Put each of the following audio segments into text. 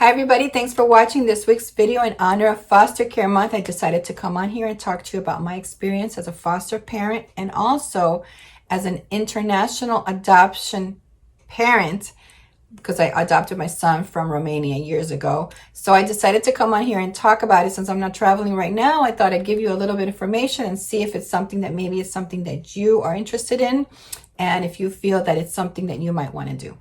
Hi everybody, thanks for watching this week's video. In honor of Foster Care Month, I decided to come on here and talk to you about my experience as a foster parent and also as an international adoption parent, because I adopted my son from Romania years ago. So I decided to come on here and talk about it. Since I'm not traveling right now, I thought I'd give you a little bit of information and see if it's something that maybe is something that you are interested in, and if you feel that it's something that you might want to do.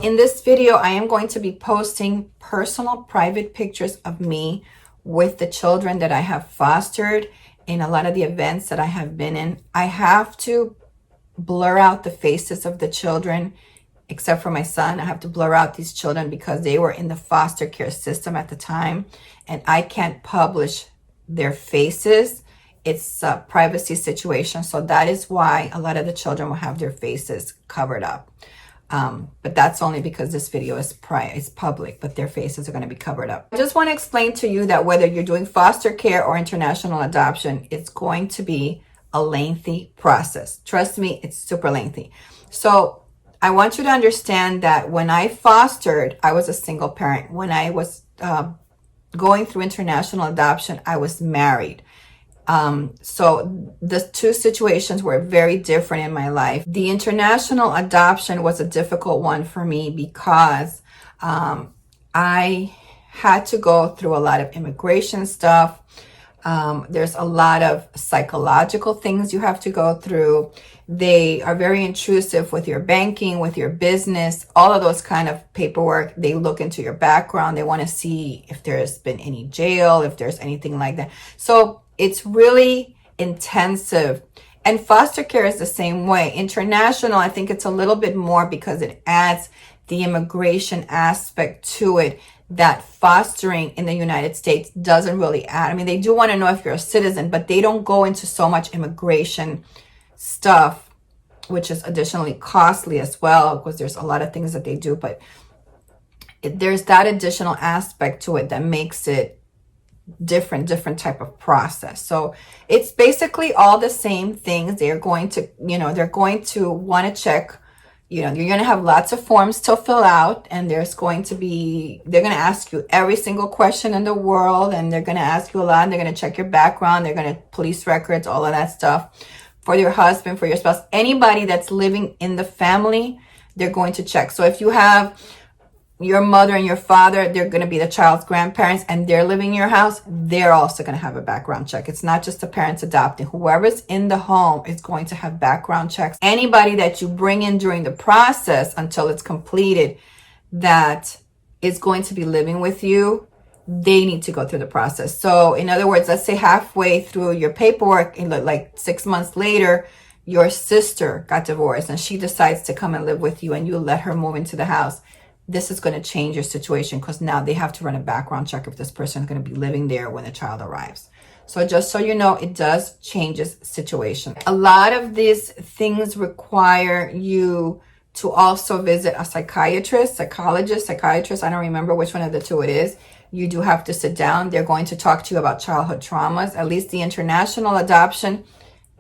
In this video, I am going to be posting personal private pictures of me with the children that I have fostered in a lot of the events that I have been in. I have to blur out the faces of the children, except for my son. I have to blur out these children because they were in the foster care system at the time, and I can't publish their faces. It's a privacy situation, so that is why a lot of the children will have their faces covered up. But that's only because this video is public, but their faces are going to be covered up. I just want to explain to you that whether you're doing foster care or international adoption, it's going to be a lengthy process. Trust me, it's super lengthy. So I want you to understand that when I fostered, I was a single parent. When I was going through international adoption, I was married. So the two situations were very different in my life. The international adoption was a difficult one for me because I had to go through a lot of immigration stuff. There's a lot of psychological things you have to go through. They are very intrusive with your banking, with your business, all of those kind of paperwork. They look into your background. They want to see if there's been any jail, if there's anything like that. So it's really intensive. And foster care is the same way. International, I think it's a little bit more because it adds the immigration aspect to it that fostering in the United States doesn't really add. I mean, they do want to know if you're a citizen, but they don't go into so much immigration stuff, which is additionally costly as well, because there's a lot of things that they do. But there's that additional aspect to it that makes it different type of process. So it's basically all the same things. They're going to, they're going to want to check, you're going to have lots of forms to fill out, and they're going to ask you every single question in the world, and they're going to ask you a lot, and they're going to check your background, they're going to police records, all of that stuff for your husband, for your spouse, anybody that's living in the family, they're going to check. So if you have your mother and your father, they're going to be the child's grandparents, and they're living in your house, they're also going to have a background check. It's not just the parents adopting. Whoever's in the home is going to have background checks. Anybody that you bring in during the process until it's completed that is going to be living with you, they need to go through the process. So in other words, let's say halfway through your paperwork, like 6 months later, your sister got divorced and she decides to come and live with you, and you let her move into the house. This is going to change your situation because now they have to run a background check if this person is going to be living there when the child arrives. So just so you know, it does change the situation. A lot of these things require you to also visit a psychiatrist, psychologist. I don't remember which one of the two it is. You do have to sit down. They're going to talk to you about childhood traumas. At least the international adoption,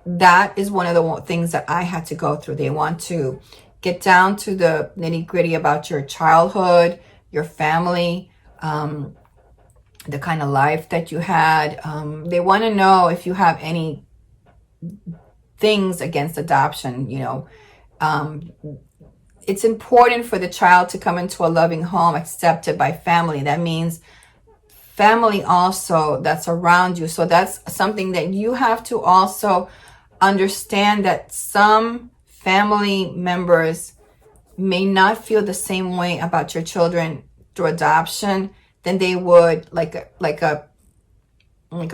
that is one of the things that I had to go through. They want to get down to the nitty-gritty about your childhood, your family, the kind of life that you had. They want to know if you have any things against adoption. It's important for the child to come into a loving home accepted by family. That means family also that's around you. So that's something that you have to also understand, that some family members may not feel the same way about your children through adoption than they would like a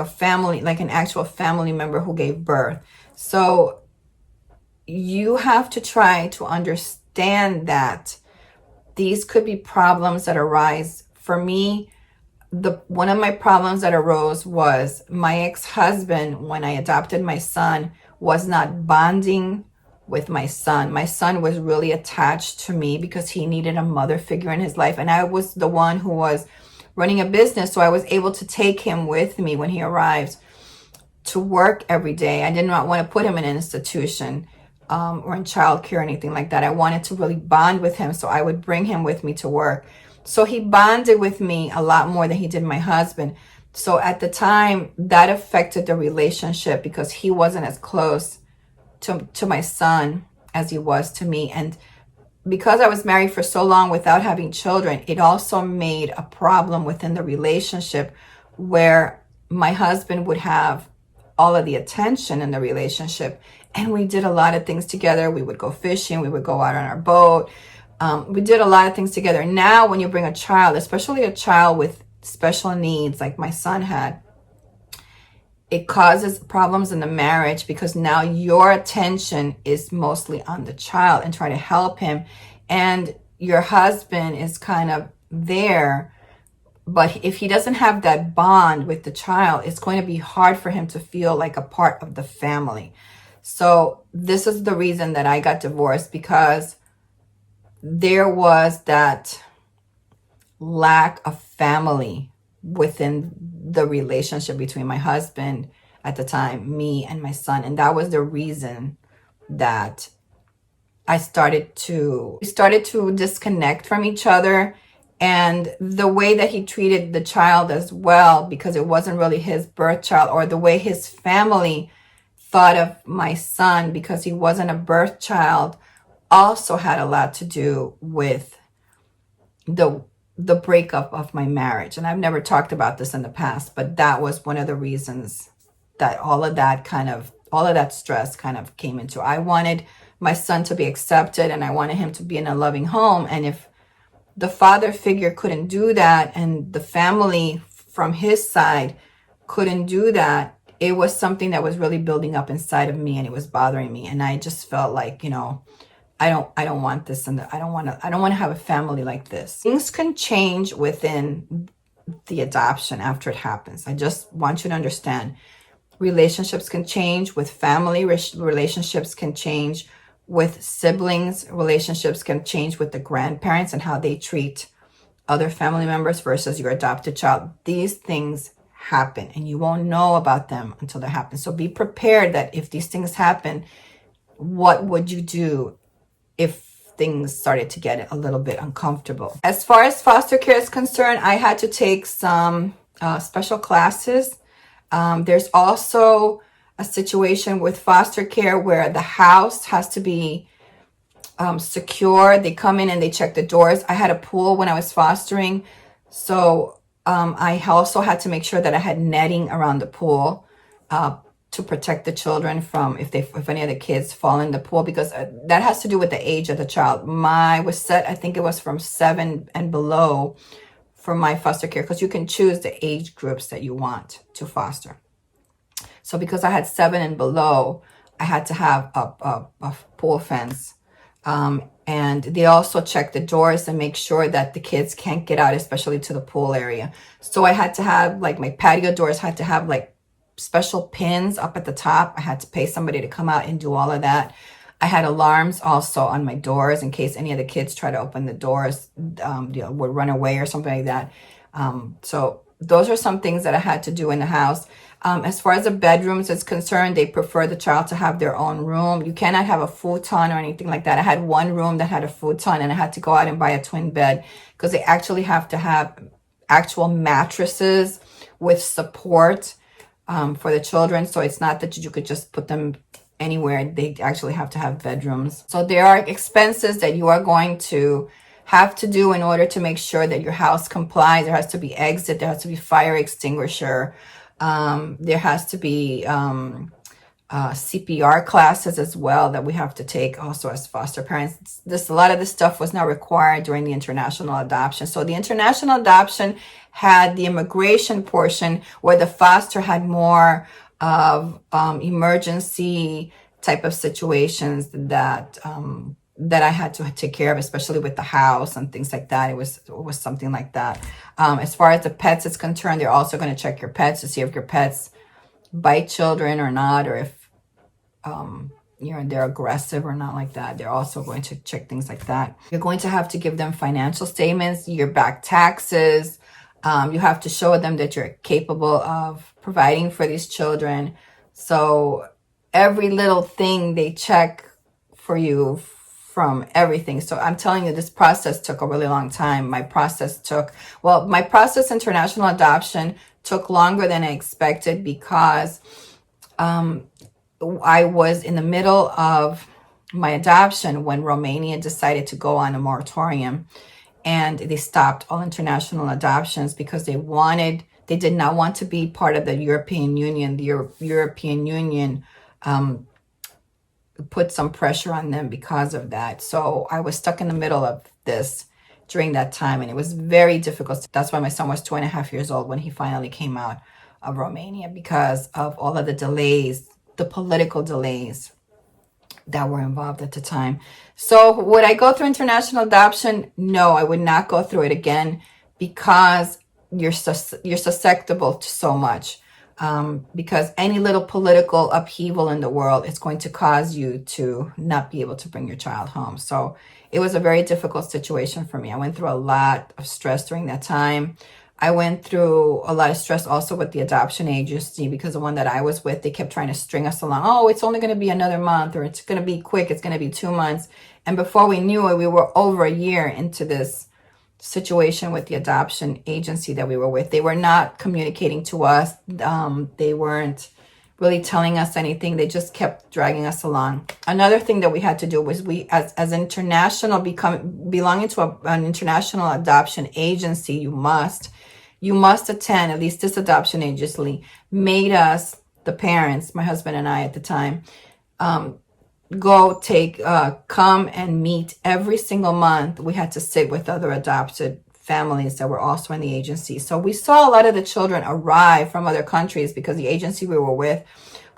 family, like an actual family member who gave birth. So you have to try to understand that these could be problems that arise. For me, one of my problems that arose was my ex-husband, when I adopted my son, was not bonding with my son. My son was really attached to me because he needed a mother figure in his life. And I was the one who was running a business, so I was able to take him with me when he arrives to work every day. I did not want to put him in an institution. or in childcare or anything like that. I wanted to really bond with him, so I would bring him with me to work. So he bonded with me a lot more than he did my husband. So at the time, that affected the relationship because he wasn't as close to my son as he was to me. And because I was married for so long without having children, it also made a problem within the relationship where my husband would have all of the attention in the relationship. And we did a lot of things together. We would go fishing. We would go out on our boat. We did a lot of things together. Now, when you bring a child, especially a child with special needs like my son had, it causes problems in the marriage because now your attention is mostly on the child and try to help him. And your husband is kind of there, but if he doesn't have that bond with the child, it's going to be hard for him to feel like a part of the family. So this is the reason that I got divorced, because there was that lack of family within the relationship between my husband at the time, me and my son. And that was the reason that we started to disconnect from each other. And the way that he treated the child as well, because it wasn't really his birth child, or the way his family thought of my son because he wasn't a birth child, also had a lot to do with the breakup of my marriage. And I've never talked about this in the past, but that was one of the reasons that all of that stress kind of came into. I wanted my son to be accepted, and I wanted him to be in a loving home. And if the father figure couldn't do that, and the family from his side couldn't do that, it was something that was really building up inside of me, and it was bothering me. And I just felt like, I don't want this, and I don't want to have a family like this. Things can change within the adoption after it happens. I just want you to understand, relationships can change with family, relationships can change with siblings, relationships can change with the grandparents and how they treat other family members versus your adopted child. These things happen, and you won't know about them until they happen. So be prepared that if these things happen, what would you do if things started to get a little bit uncomfortable? As far as foster care is concerned, I had to take some special classes. There's also a situation with foster care where the house has to be secure. They come in and they check the doors. I had a pool when I was fostering, so I also had to make sure that I had netting around the pool to protect the children from if any of the kids fall in the pool, because that has to do with the age of the child. Was set, I think it was from 7 and below for my foster care, because you can choose the age groups that you want to foster. So because I had 7 and below, I had to have a pool fence. And they also check the doors and make sure that the kids can't get out, especially to the pool area. So I had to have, like, my patio doors had to have like special pins up at the top. I had to pay somebody to come out and do all of that. I had alarms also on my doors in case any of the kids try to open the doors, would run away or something like that. So those are some things that I had to do in the house. As far as the bedrooms is concerned, they prefer the child to have their own room. You cannot have a futon or anything like that. I had one room that had a futon, and I had to go out and buy a twin bed because they actually have to have actual mattresses with support for the children. So it's not that you could just put them anywhere. They actually have to have bedrooms. So there are expenses that you are going to have to do in order to make sure that your house complies. There has to be exit. There has to be fire extinguisher. There has to be CPR classes as well that we have to take also as foster parents. A lot of this stuff was not required during the international adoption. So the international adoption had the immigration portion where the foster had more of emergency type of situations that I had to take care of, especially with the house and things like that. It was something like that. As far as the pets is concerned, they're also going to check your pets to see if your pets bite children or not, or if they're aggressive or not like that. They're also going to check things like that. You're going to have to give them financial statements, your back taxes. You have to show them that you're capable of providing for these children. So every little thing they check for you from everything. So I'm telling you, this process took a really long time. My process international adoption took longer than I expected because I was in the middle of my adoption when Romania decided to go on a moratorium, and they stopped all international adoptions because they did not want to be part of the European Union. The European Union put some pressure on them because of that. So I was stuck in the middle of this during that time, and it was very difficult. That's why my son was 2.5 years old when he finally came out of Romania, because of all of the delays, the political delays that were involved at the time. So would I go through international adoption? No, I would not go through it again, because you're susceptible to so much. Because any little political upheaval in the world is going to cause you to not be able to bring your child home. So it was a very difficult situation for me. I went through a lot of stress during that time. I went through a lot of stress also with the adoption agency, because the one that I was with, they kept trying to string us along. Oh, it's only going to be another month, or it's going to be quick. It's going to be 2 months. And before we knew it, we were over a year into this situation with the adoption agency that we were with. They were not communicating to us. They weren't really telling us anything. They just kept dragging us along. Another thing that we had to do was, we, as international, belonging to an international adoption agency, you must attend, at least this adoption agency made us, the parents, my husband and I at the time, come and meet every single month. We had to sit with other adopted families that were also in the agency. So we saw a lot of the children arrive from other countries, because the agency we were with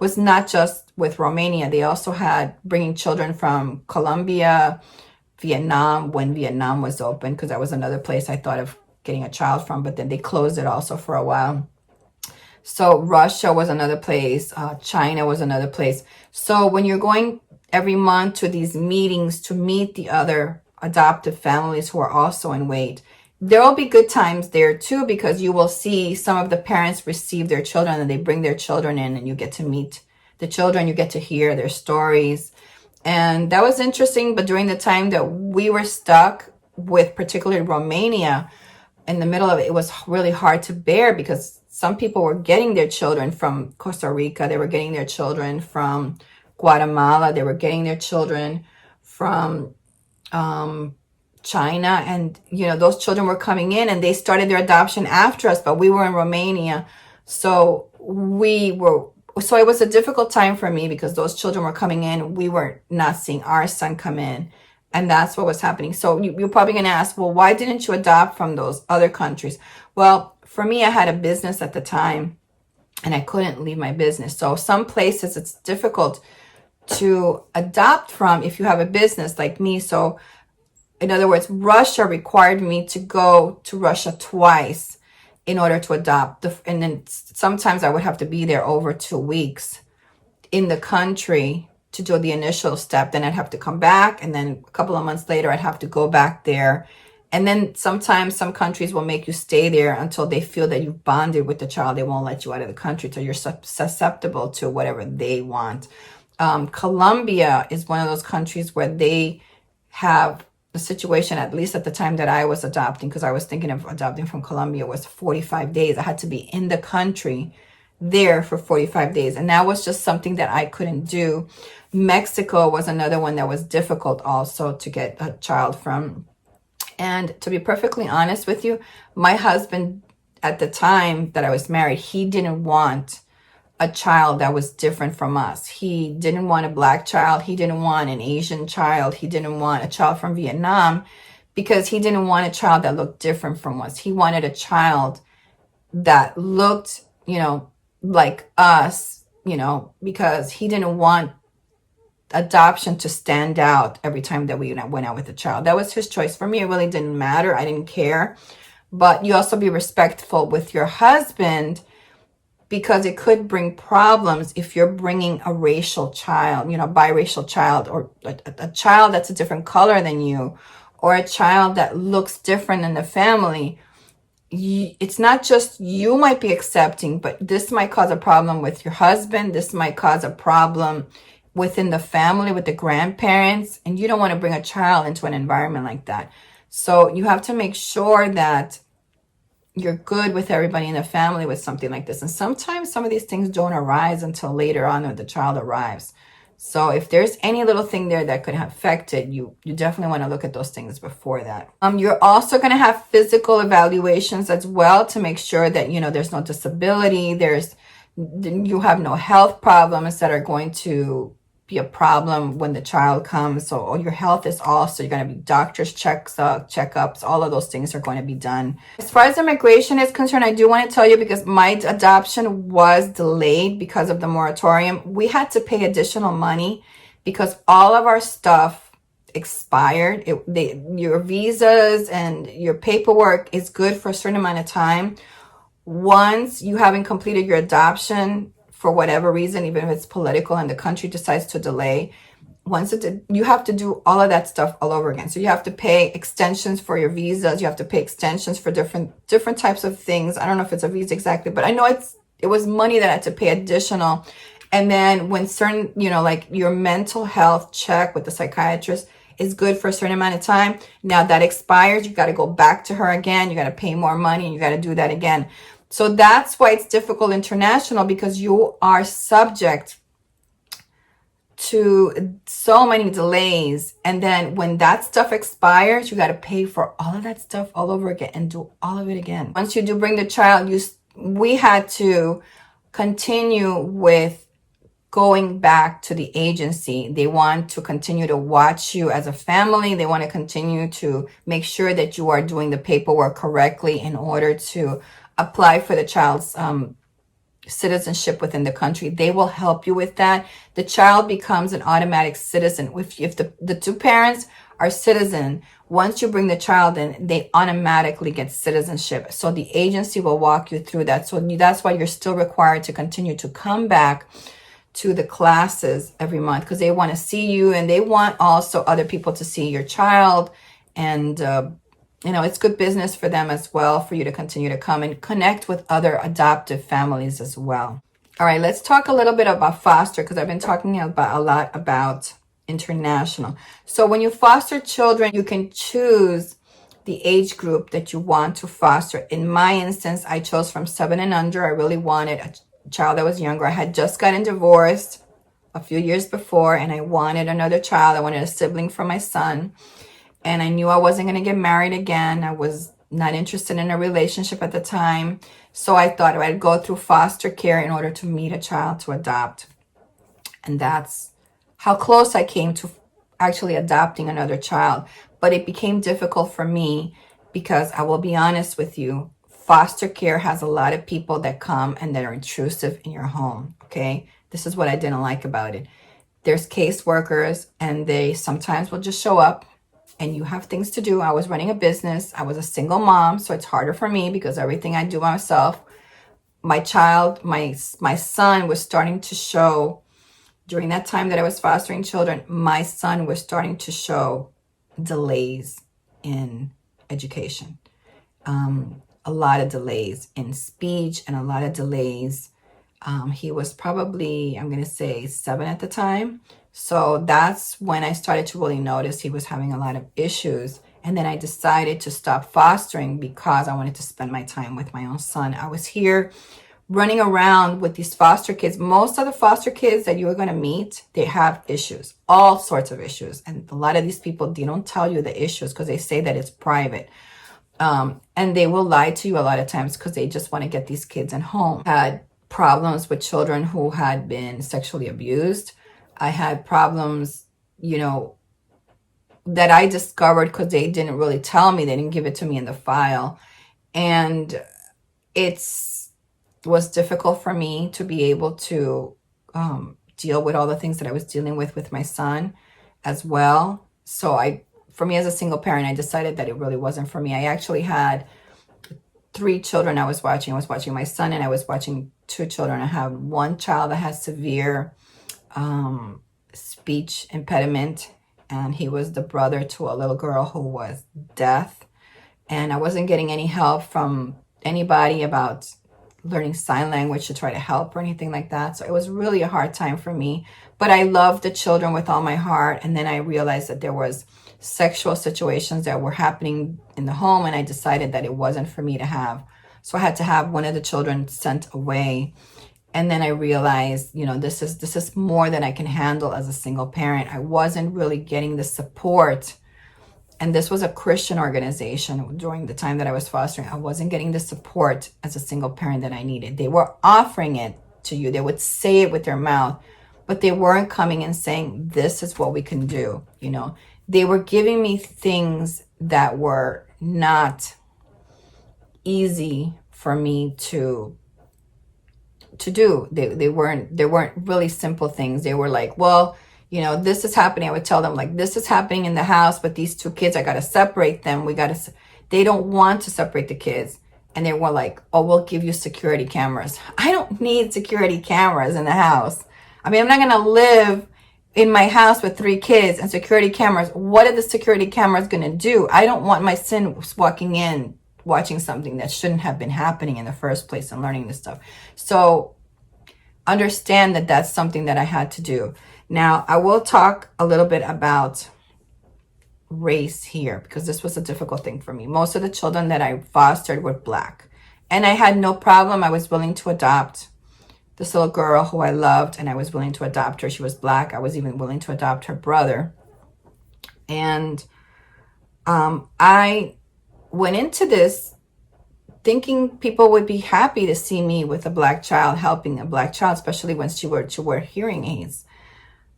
was not just with Romania. They also had bringing children from Colombia, Vietnam, when Vietnam was open, because that was another place I thought of getting a child from, but then they closed it also for a while. So Russia was another place. China was another place. So when you're going every month to these meetings to meet the other adoptive families who are also in wait, there will be good times there too, because you will see some of the parents receive their children and they bring their children in, and you get to meet the children, you get to hear their stories. And that was interesting. But during the time that we were stuck with particularly Romania, in the middle of it, it was really hard to bear, because some people were getting their children from Costa Rica. They were getting their children from Guatemala. They were getting their children from China. And, those children were coming in, and they started their adoption after us, but we were in Romania. So it was a difficult time for me, because those children were coming in. We were not seeing our son come in. And that's what was happening. So you're probably going to ask, well, why didn't you adopt from those other countries? Well, for me, I had a business at the time, and I couldn't leave my business. So some places it's difficult to adopt from if you have a business like me. So in other words, Russia required me to go to Russia twice in order to adopt. And then sometimes I would have to be there over 2 weeks in the country to do the initial step. Then I'd have to come back, and then a couple of months later I'd have to go back there. And then sometimes some countries will make you stay there until they feel that you've bonded with the child. They won't let you out of the country, so you're susceptible to whatever they want. Colombia is one of those countries where they have the situation, at least at the time that I was adopting, because I was thinking of adopting from Colombia, was 45 days. I had to be in the country there for 45 days. And that was just something that I couldn't do. Mexico was another one that was difficult also to get a child from. And to be perfectly honest with you, my husband at the time that I was married, he didn't want a child that was different from us. He didn't want a black child. He didn't want an Asian child. He didn't want a child from Vietnam, because he didn't want a child that looked different from us. He wanted a child that looked, like us, because he didn't want adoption to stand out every time that we went out with a child. That was his choice. For me, it really didn't matter. I didn't care. But you also be respectful with your husband, because it could bring problems if you're bringing a racial child, biracial child, or a child that's a different color than you, or a child that looks different in the family. It's not just you might be accepting, but this might cause a problem with your husband. This might cause a problem within the family with the grandparents, and you don't want to bring a child into an environment like that. So you have to make sure that you're good with everybody in the family with something like this. And sometimes some of these things don't arise until later on when the child arrives. So if there's any little thing there that could affect it, you definitely want to look at those things before that. You're also going to have physical evaluations as well to make sure that, you know, there's no disability, you have no health problems that are going to be a problem when the child comes. So your health is also, you're going to be doctor's checkups, all of those things are going to be done. As far as immigration is concerned, I do want to tell you, because my adoption was delayed because of the moratorium, we had to pay additional money because all of our stuff expired. Your visas and your paperwork is good for a certain amount of time. Once you haven't completed your adoption, for whatever reason, even if it's political and the country decides to delay, you have to do all of that stuff all over again. So you have to pay extensions for your visas. You have to pay extensions for different types of things. I don't know if it's a visa exactly, but I know it was money that I had to pay additional. And then when certain, you know, like your mental health check with the psychiatrist is good for a certain amount of time. Now that expires, you got to go back to her again. You got to pay more money and you got to do that again. So that's why it's difficult international, because you are subject to so many delays. And then when that stuff expires, you got to pay for all of that stuff all over again and do all of it again. Once you do bring the child, we had to continue with going back to the agency. They want to continue to watch you as a family. They want to continue to make sure that you are doing the paperwork correctly in order to apply for the child's citizenship within the country. They will help you with that. The child becomes an automatic citizen. If the two parents are citizen, once you bring the child in, they automatically get citizenship. So the agency will walk you through that. So that's why you're still required to continue to come back to the classes every month, because they want to see you and they want also other people to see your child. And you know, it's good business for them as well, for you to continue to come and connect with other adoptive families as well. All right, let's talk a little bit about foster, because I've been talking a lot about international. So when you foster children, you can choose the age group that you want to foster. In my instance, I chose from 7 and under. I really wanted a child that was younger. I had just gotten divorced a few years before, and I wanted another child. I wanted a sibling for my son. And I knew I wasn't going to get married again. I was not interested in a relationship at the time. So I thought I'd go through foster care in order to meet a child to adopt. And that's how close I came to actually adopting another child. But it became difficult for me because, I will be honest with you, foster care has a lot of people that come and that are intrusive in your home. Okay? This is what I didn't like about it. There's caseworkers, and they sometimes will just show up, and you have things to do. I was running a business. I was a single mom, so it's harder for me because everything I do myself. My son was starting to show, during that time that I was fostering children, my son was starting to show delays in education. A lot of delays in speech and a lot of delays. He was probably, I'm going to say 7 at the time. So that's when I started to really notice he was having a lot of issues. And then I decided to stop fostering because I wanted to spend my time with my own son. I was here running around with these foster kids. Most of the foster kids that you are going to meet, they have issues, all sorts of issues. And a lot of these people, they don't tell you the issues because they say that it's private. And they will lie to you a lot of times because they just want to get these kids in home. I had problems with children who had been sexually abused. I had problems, you know, that I discovered because they didn't really tell me. They didn't give it to me in the file. And it was difficult for me to be able to deal with all the things that I was dealing with my son as well. So for me as a single parent, I decided that it really wasn't for me. I actually had 3 children I was watching. I was watching my son, and I was watching 2 children. I have one child that has severe speech impediment, and he was the brother to a little girl who was deaf. And I wasn't getting any help from anybody about learning sign language to try to help or anything like that. So it was really a hard time for me. But I loved the children with all my heart. And then I realized that there was sexual situations that were happening in the home, and I decided that it wasn't for me to have. So I had to have one of the children sent away. And then I realized, you know, this is more than I can handle as a single parent. I wasn't really getting the support. And this was a Christian organization during the time that I was fostering. I wasn't getting the support as a single parent that I needed. They were offering it to you. They would say it with their mouth, but they weren't coming and saying, this is what we can do. You know, they were giving me things that were not easy for me to do. They weren't really simple things. They were like, well, you know, this is happening. I would tell them, like, this is happening in the house, but these two kids, I got to separate them. They don't want to separate the kids. And they were like, oh, we'll give you security cameras. I don't need security cameras in the house. I mean, I'm not going to live in my house with 3 kids and security cameras. What are the security cameras going to do? I don't want my son walking in, watching something that shouldn't have been happening in the first place and learning this stuff. So understand that that's something that I had to do. Now, I will talk a little bit about race here, because this was a difficult thing for me. Most of the children that I fostered were Black, and I had no problem. I was willing to adopt this little girl who I loved, and I was willing to adopt her. She was Black. I was even willing to adopt her brother. And I went into this thinking people would be happy to see me with a Black child, helping a Black child, especially when she wore hearing aids.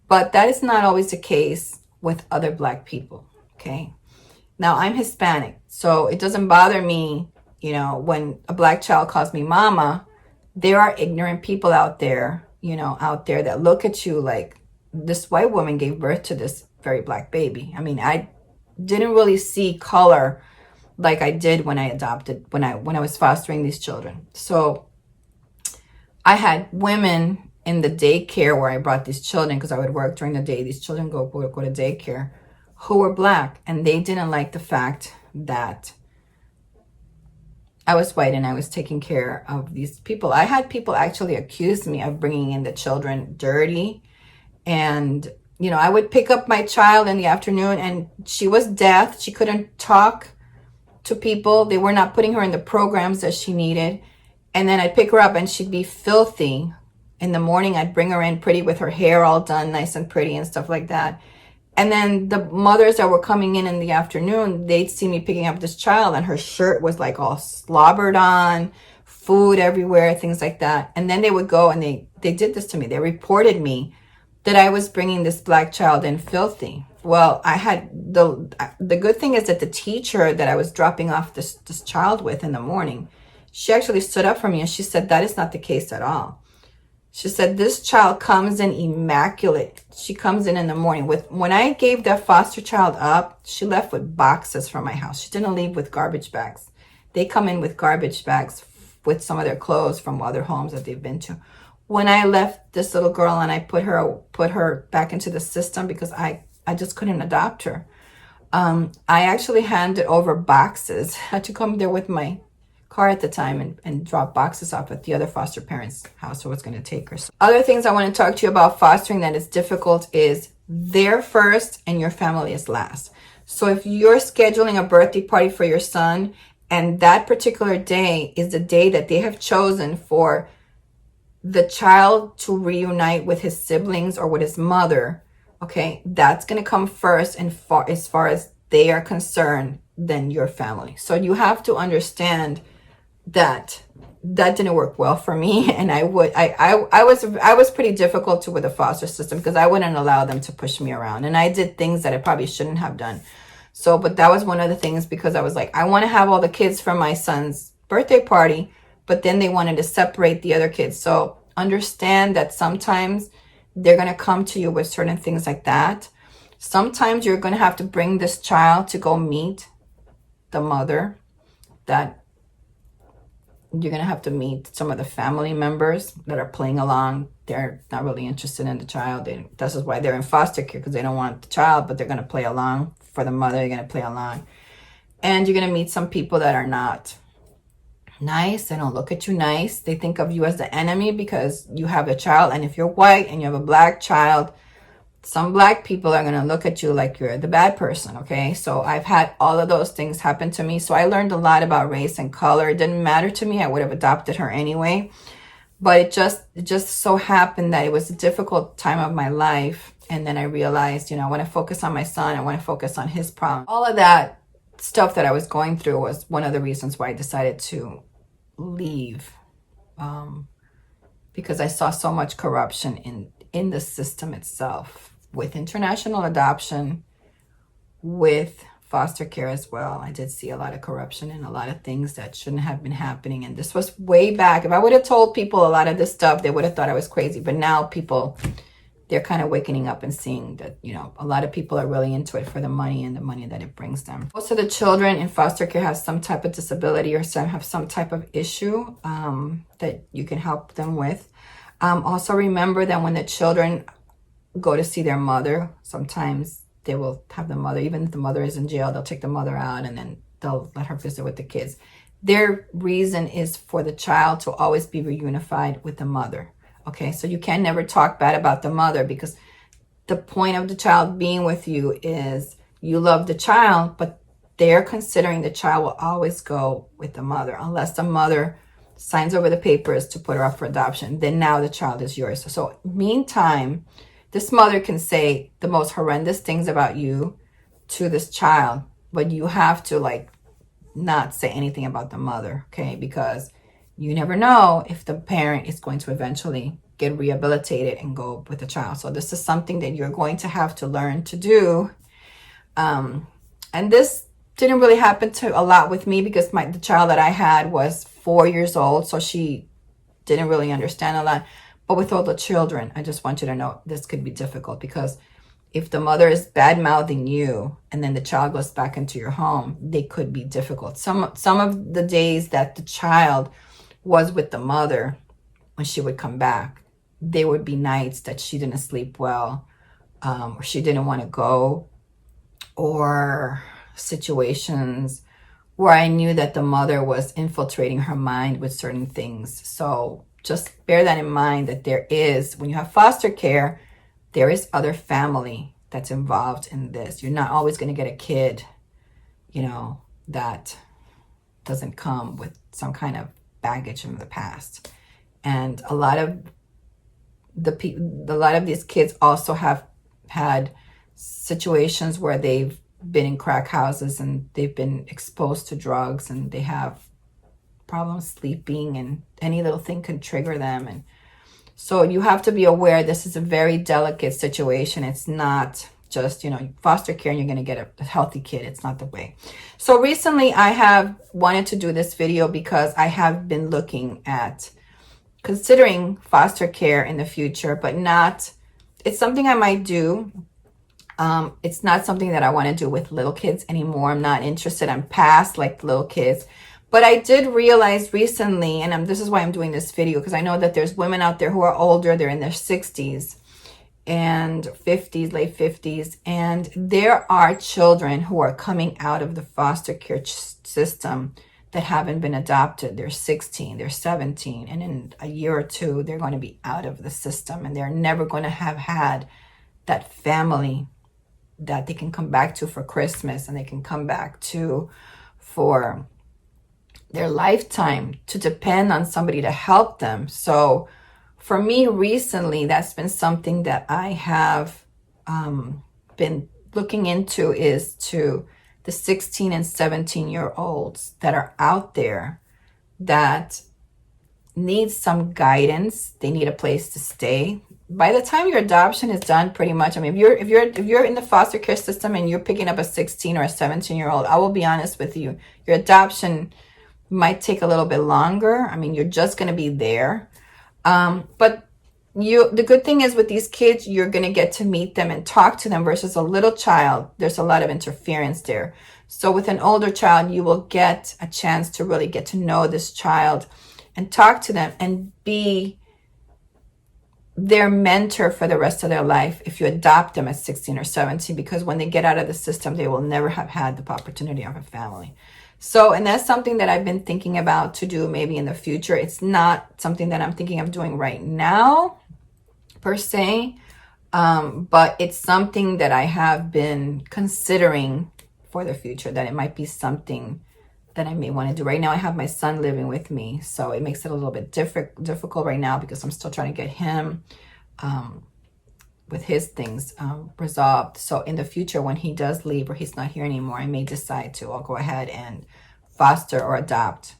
But that is not always the case with other Black people, okay? Now, I'm Hispanic, so it doesn't bother me, you know, when a Black child calls me mama. There are ignorant people out there, you know, that look at you like, this white woman gave birth to this very Black baby. I mean, I didn't really see color like I did when I was fostering these children. So I had women in the daycare where I brought these children, because I would work during the day. These children go to daycare, who were Black, and they didn't like the fact that I was white and I was taking care of these people. I had people actually accuse me of bringing in the children dirty. And, you know, I would pick up my child in the afternoon, and she was deaf. She couldn't talk to people. They were not putting her in the programs that she needed. And then I'd pick her up and she'd be filthy. In the morning, I'd bring her in pretty with her hair all done, nice and pretty and stuff like that. And then the mothers that were coming in the afternoon, they'd see me picking up this child, and her shirt was like all slobbered on, food everywhere, things like that. And then they would go and they did this to me. They reported me that I was bringing this Black child in filthy. Well, I had the good thing is that the teacher that I was dropping off this child with in the morning, she actually stood up for me and she said, that is not the case at all. She said, this child comes in immaculate. She comes in the morning when I gave that foster child up, she left with boxes from my house. She didn't leave with garbage bags. They come in with garbage bags with some of their clothes from other homes that they've been to. When I left this little girl and I put her back into the system, because I just couldn't adopt her. I actually handed over boxes. I had to come there with my car at the time and drop boxes off at the other foster parents' house who was going to take her. So other things I want to talk to you about fostering that is difficult is they're first and your family is last. So if you're scheduling a birthday party for your son, and that particular day is the day that they have chosen for the child to reunite with his siblings or with his mother, okay, that's going to come first, and as far as they are concerned, than your family. So you have to understand that didn't work well for me, and I was pretty difficult with the foster system, because I wouldn't allow them to push me around, and I did things that I probably shouldn't have done. So, but that was one of the things, because I was like, I want to have all the kids from my son's birthday party, but then they wanted to separate the other kids. So understand that sometimes they're going to come to you with certain things like that. Sometimes you're going to have to bring this child to go meet the mother, that you're going to have to meet some of the family members that are playing along. They're not really interested in the child. This is why they're in foster care, because they don't want the child, but they're going to play along for the mother. You're going to play along. And you're going to meet some people that are not nice. They don't look at you nice. They think of you as the enemy because you have a child. And if you're white and you have a black child, some black people are going to look at you like you're the bad person. Okay. So I've had all of those things happen to me. So I learned a lot about race and color. It didn't matter to me. I would have adopted her anyway. But it just so happened that it was a difficult time of my life. And then I realized, I want to focus on my son. I want to focus on his problem. All of that stuff that I was going through was one of the reasons why I decided to leave, because I saw so much corruption in the system itself, with international adoption, with foster care as well. I did see a lot of corruption and a lot of things that shouldn't have been happening. And this was way back. If I would have told people a lot of this stuff, they would have thought I was crazy. But now people, they're kind of waking up and seeing that, a lot of people are really into it for the money and the money that it brings them. Most of the children in foster care have some type of disability or have some type of issue that you can help them with. Also remember that when the children go to see their mother, sometimes they will have the mother, even if the mother is in jail, they'll take the mother out and then they'll let her visit with the kids. Their reason is for the child to always be reunified with the mother. Okay, so you can never talk bad about the mother, because the point of the child being with you is you love the child, but they're considering the child will always go with the mother unless the mother signs over the papers to put her up for adoption. Then now the child is yours. So meantime, this mother can say the most horrendous things about you to this child, but you have to not say anything about the mother, okay? Because you never know if the parent is going to eventually get rehabilitated and go with the child. So this is something that you're going to have to learn to do. And this didn't really happen to a lot with me because the child that I had was 4 years old, so she didn't really understand a lot. But with all the children, I just want you to know this could be difficult, because if the mother is bad-mouthing you and then the child goes back into your home, they could be difficult. Some of the days that the child was with the mother, when she would come back, there would be nights that she didn't sleep well, or she didn't want to go, or situations where I knew that the mother was infiltrating her mind with certain things. So just bear that in mind, that when you have foster care, there is other family that's involved in this. You're not always going to get a kid, that doesn't come with some kind of baggage from the past. And a lot of these kids also have had situations where they've been in crack houses and they've been exposed to drugs and they have problems sleeping, and any little thing can trigger them. And so you have to be aware this is a very delicate situation. It's not just, foster care and you're going to get a healthy kid. It's not the way. So recently I have wanted to do this video because I have been looking at considering foster care in the future, but it's something I might do. It's not something that I want to do with little kids anymore. I'm not interested. I'm past little kids. But I did realize recently, and this is why I'm doing this video, because I know that there's women out there who are older. They're in their 60s and 50s, late 50s. And there are children who are coming out of the foster care system that haven't been adopted. They're 16, they're 17. And in a year or two, they're going to be out of the system. And they're never going to have had that family that they can come back to for Christmas, and they can come back to for their lifetime, to depend on somebody to help them. So for me recently, that's been something that I have been looking into, is to the 16 and 17-year-olds that are out there that need some guidance. They need a place to stay. By the time your adoption is done, pretty much, I mean, if you're in the foster care system and you're picking up a 16 or a 17-year-old, I will be honest with you, your adoption might take a little bit longer. I mean, you're just going to be there. But the good thing is with these kids, you're going to get to meet them and talk to them, versus a little child. There's a lot of interference there. So with an older child, you will get a chance to really get to know this child and talk to them and be their mentor for the rest of their life if you adopt them at 16 or 17, because when they get out of the system, they will never have had the opportunity of a family. So, and that's something that I've been thinking about to do maybe in the future. It's not something that I'm thinking of doing right now per se, but it's something that I have been considering for the future, that it might be something that I may want to do. Right now I have my son living with me, so it makes it a little bit difficult right now because I'm still trying to get him with his things resolved. So in the future, when he does leave or he's not here anymore, I may decide to, I'll go ahead and foster or adopt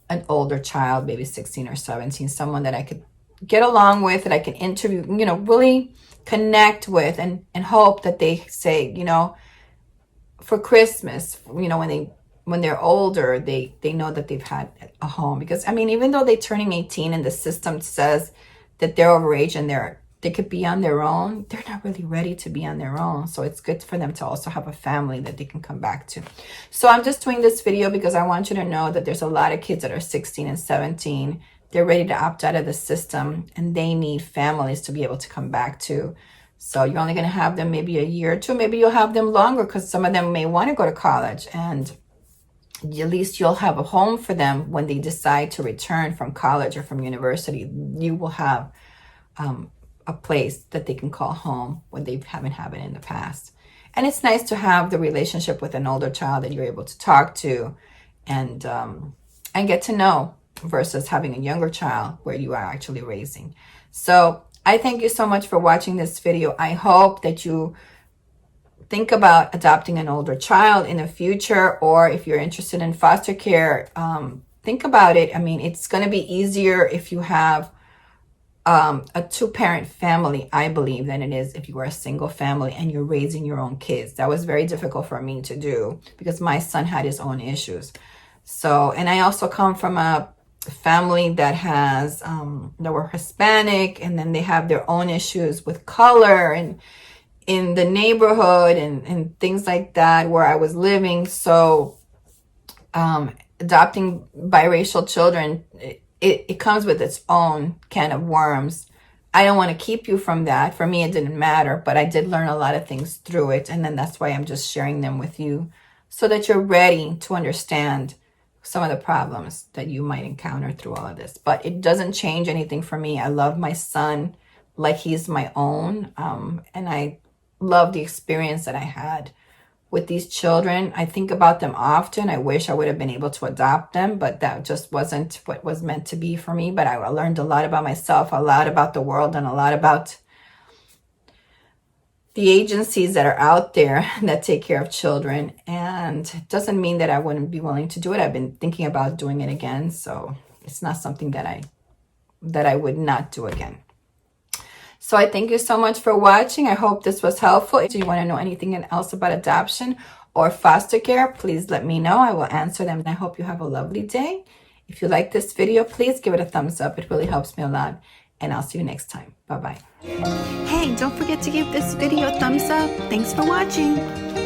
an older child, maybe 16 or 17, someone that I could get along with, that I can interview, you know, really connect with, and hope that they say, you know, for Christmas, you know, when they're older, they know that they've had a home. Because I mean, even though they're turning 18 and the system says that they're overage and they could be on their own, they're not really ready to be on their own. So it's good for them to also have a family that they can come back to. So I'm just doing this video because I want you to know that there's a lot of kids that are 16 and 17. They're ready to opt out of the system and they need families to be able to come back to. So you're only going to have them maybe a year or two. Maybe you'll have them longer because some of them may want to go to college, and at least you'll have a home for them when they decide to return from college or from university. You will have a place that they can call home when they haven't had it in the past. And it's nice to have the relationship with an older child that you're able to talk to and get to know, versus having a younger child where you are actually raising. So I thank you so much for watching this video. I hope that you think about adopting an older child in the future, or if you're interested in foster care, think about it. I mean, it's going to be easier if you have a two-parent family, I believe, than it is if you are a single family and you're raising your own kids. That was very difficult for me to do because my son had his own issues. So, and I also come from a family that has that were Hispanic, and then they have their own issues with color and in the neighborhood and things like that where I was living. So adopting biracial children, it comes with its own can of worms. I don't want to keep you from that. For me, it didn't matter, but I did learn a lot of things through it. And then that's why I'm just sharing them with you so that you're ready to understand some of the problems that you might encounter through all of this. But it doesn't change anything for me. I love my son like he's my own. And I love the experience that I had with these children. I think about them often. I wish I would have been able to adopt them, but that just wasn't what was meant to be for me. But I learned a lot about myself, a lot about the world, and a lot about the agencies that are out there that take care of children. And it doesn't mean that I wouldn't be willing to do it. I've been thinking about doing it again. So it's not something that I would not do again. So I thank you so much for watching. I hope this was helpful. If you want to know anything else about adoption or foster care, please let me know. I will answer them. I hope you have a lovely day. If you like this video, please give it a thumbs up. It really helps me a lot. And I'll see you next time. Bye-bye. Hey, don't forget to give this video a thumbs up. Thanks for watching.